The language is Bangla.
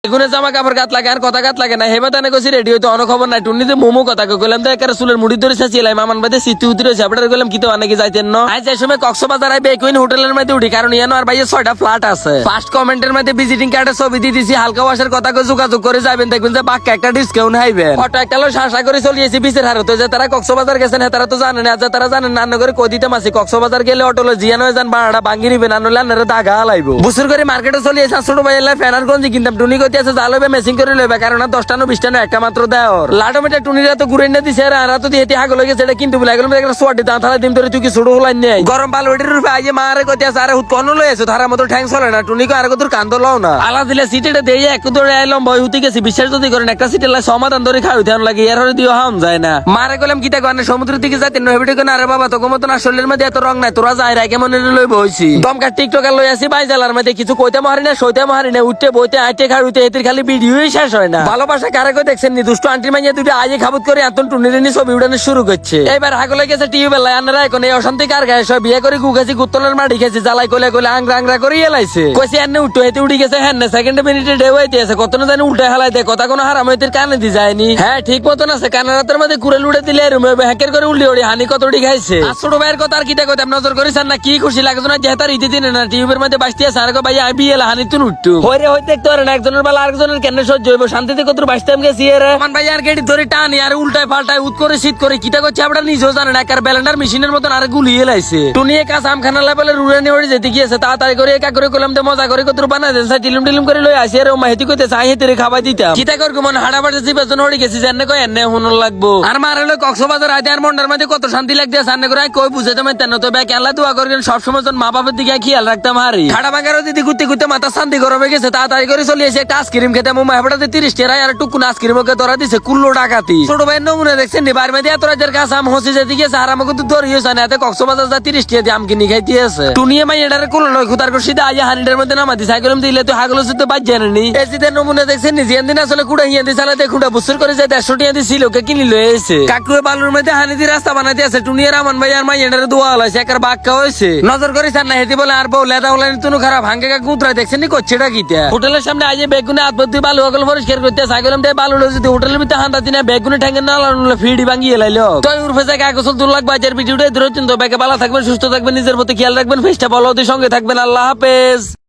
এগুনে জামা কাপড় গাত লাগে আর কথা গাত লাগে না হেবা তানে কইছি রেডি হইতো অন্য খবর নাই টুনিতে মোমো কথা কইলাম তো একারে চুলের মুড়ি ধরে চাচিলাম আমার বাদে সিটি উতরে ঝাপড়া কইলাম কি তো অনেকে যাইতেন না আজ এই সময় কক্সবাজার আইবে কুইন হোটেলের মধ্যে উঠি কারণ ইয়ানো আর ভাইয়ের 6টা ফ্ল্যাট আছে ফার্স্ট কমেন্টের মধ্যে ভিজিটিং কার্ডের ছবি দিয়ে দিছি হালকা ওয়াশের কথা কই যোগাযোগ করে যাবেন দেখবেন যে বাক্কা একটা ডিসকাউন্ট হাইবে অটো একটা লো শাসা করে চলিয়েছি বিচের হারতে যে তারা কক্সবাজার গেছেন তারা তো জানেন না যে তারা জানেন না করে কই দিতে মাসি কক্সবাজার গেলে অটো লো জিয়ানো যান ভাড়া ভাঙি নিবেন আনলে আনরে দাগা লাইবো বুসুর করে মার্কেটে চলিয়েছে ছোট ভাইয়ের ফ্যানার গঞ্জি কিনতাম টুনি কইতে আছে জালবে মেসিং করে লইবে কারণ 10টা না 20টা না একটা মাত্র দেওর লাডো মেটা টুনিরা তো ঘুরে না দিছে আর তো দিতে হাগল গেছে এটা কিন্তু বলে গেল একটা সোয়াটি দাঁত থালা দিন ধরে তুই কি ছোট হলাই নাই গরম বালুটির রূপে আইয়ে মারে কইতে আছে আরে কোন লইছে তারা মতো ঠ্যাং চলে না টুনি কো আর কত কান্দ লও না আলা দিলে সিটেটা দেই এক ধরে আইলাম ভয় হতে গেছি বিশ্বাস যদি করেন একটা সিটের লাই সমাধান ধরে খাই ধ্যান লাগে এর হরে দিও হাম যায় না মারে কইলাম কিটা কনে সমুদ্রের দিকে যাইতে নহেবিটে কোন আরে বাবা তো মত না শরীরের মধ্যে এত রং নাই তোরা যায় রাই কেমন লই বইছি দমকা টিকটক লই আসি বাইজালার মধ্যে কিছু কইতে মারি না সইতে মারি না উঠতে বইতে আইতে খাড়ুতে এতির খালি ভিডিওই শেষ হয় না ভালোবাসা কারে কই দেখছেন নি দুষ্ট আন্টি মাইয়া দুটো আজে খাবুত করে এতন টুনিরে নি ছবি উড়ানো শুরু করছে এবার হাগলে গেছে টিভি বেলায় আনরা এখন এই অশান্তি কার গায়ে সব বিয়ে করে গুগাছি গুত্তলের মাটি খেয়েছি জ্বালাই কোলে কোলে আংরা আংরা করে এলাইছে কইছে এনে উঠো এতে উড়ি গেছে হ্যাঁ না সেকেন্ড মিনিটে ডেওয়াইতে আছে কত না জানি উল্টা হেলাই দেয় কথা কোনো হারাম হইতে কানে দি যায়নি হ্যাঁ ঠিক মতন আছে কানের রাতের মধ্যে কুড়ে লুড়ে দিলে রুমে হ্যাকের করে উল্লি ওড়ি হানি কত উড়ি খাইছে আর ছোট ভাইয়ের কথা আর কিটা কথা নজর করেছেন না কি খুশি লাগছে না যেহেতু ইতি দিনে না টিভির মধ্যে বাসতি আছে আর ভাই আবি এলা হানি তুন উঠতো হইরে হইতে দেখতে পারে না একজনের বেলা আরেকজনের কেন সহ্য হইব শান্তিতে কত বাসতাম গেছি এর মান ভাই আর গেড়ি ধরে টানি আর উল্টায় পাল্টায় উত করে শীত করে কিটা করছে আমরা নিজেও জানে না কার ব্যালেন্ডার মেশিনের মতন আর গুলিয়ে লাইছে টুনিয়ে কাজ আমখানা লেভেলে রুড়ানি হয়ে যেতে গিয়েছে তাড়াতাড়ি করে একা করে কলম দিয়ে মজা করে কত বানাই দেন টিলুম টিলুম করে লই আসি আর মাহিতি কইতে চাই হেতে খাওয়াই দিতাম কিটা করব মন হাড়া বাড়তে জিবেজন হড়ি গেছি জানে কই এনে হুনল লাগবো আর মার হলো কক্সবাজার আইতে আর মন্ডার মধ্যে কত শান্তি লাগতে সামনে করে কই বুঝাতে মাইতেন না তবে আল্লাহ দোয়া করবেন সব সময় মা বাবার দিকে খেয়াল রাখতাম হারি খাড়া ভাঙারও দিদি ঘুরতে ঘুরতে মাথা শান্তি গরমে গেছে তাড়াতাড়ি করে চলে এসে একটা আইসক্রিম খেতে মোমা হেবড়াতে 30 টাকা আর টুকুন আইসক্রিম ওকে ধরা দিছে কুল্লো ডাকাতি ছোট ভাই নমুনা দেখছেন নি বার মধ্যে এত রাজের কাছে আম হসি যেতে গেছে আর আমাকে তো ধরিয়েছে না এতে কক্সবাজার যা 30 টাকা দিয়ে আম কিনে খাইতে আছে টুনিয়ে মাই এটারে কুল নয় খুদার করে সিধা আইয়া হানিটার মধ্যে নামাতি সাইকেলম দিলে তো হাগলো তো বাজ জানে নি এসিতে নমুনা দেখছেন নি জিয়ান দিন আসলে কুড়া হিয়া দিয়ে চালাতে কুড়া বুসুর করে যায় 150 টাকা দিয়ে ছিল কে কিনি লয়ে এসে কাকুয়ে বালুর মধ্যে হানি দিয়ে রাস্তা বানাইতে আছে টুনিয়ে রামান ভাই আর মাই এটারে দোয়া হইছে একার বাক্কা হইছে নজর করিস না হেতি বলে আর বউ লেদা হলানি তুনু খারাপ ভাঙ্গে কাকু উতরা দেখছেন নি করছেটা কিটা হোটেলের সামনে আইয়ে বেগুনে আতপত্তি বালু সকল পরিষ্কার করতে সাইকেলম দিয়ে বালু যদি হোটেলের ভিতরে হান্দা দিনা বেগুনে ঠ্যাঙ্গে না লাগানো ফিডি ভাঙিয়ে লাইলো তো উর্ফে জায়গা গোসল 2 লাখ বাজার ভিডিওটা ধরে চিন্তা ব্যাকে ভালো থাকবেন সুস্থ থাকবেন নিজের প্রতি খেয়াল রাখবেন ফেসটা বলো সঙ্গে থাকবেন আল্লাহ হাফেজ।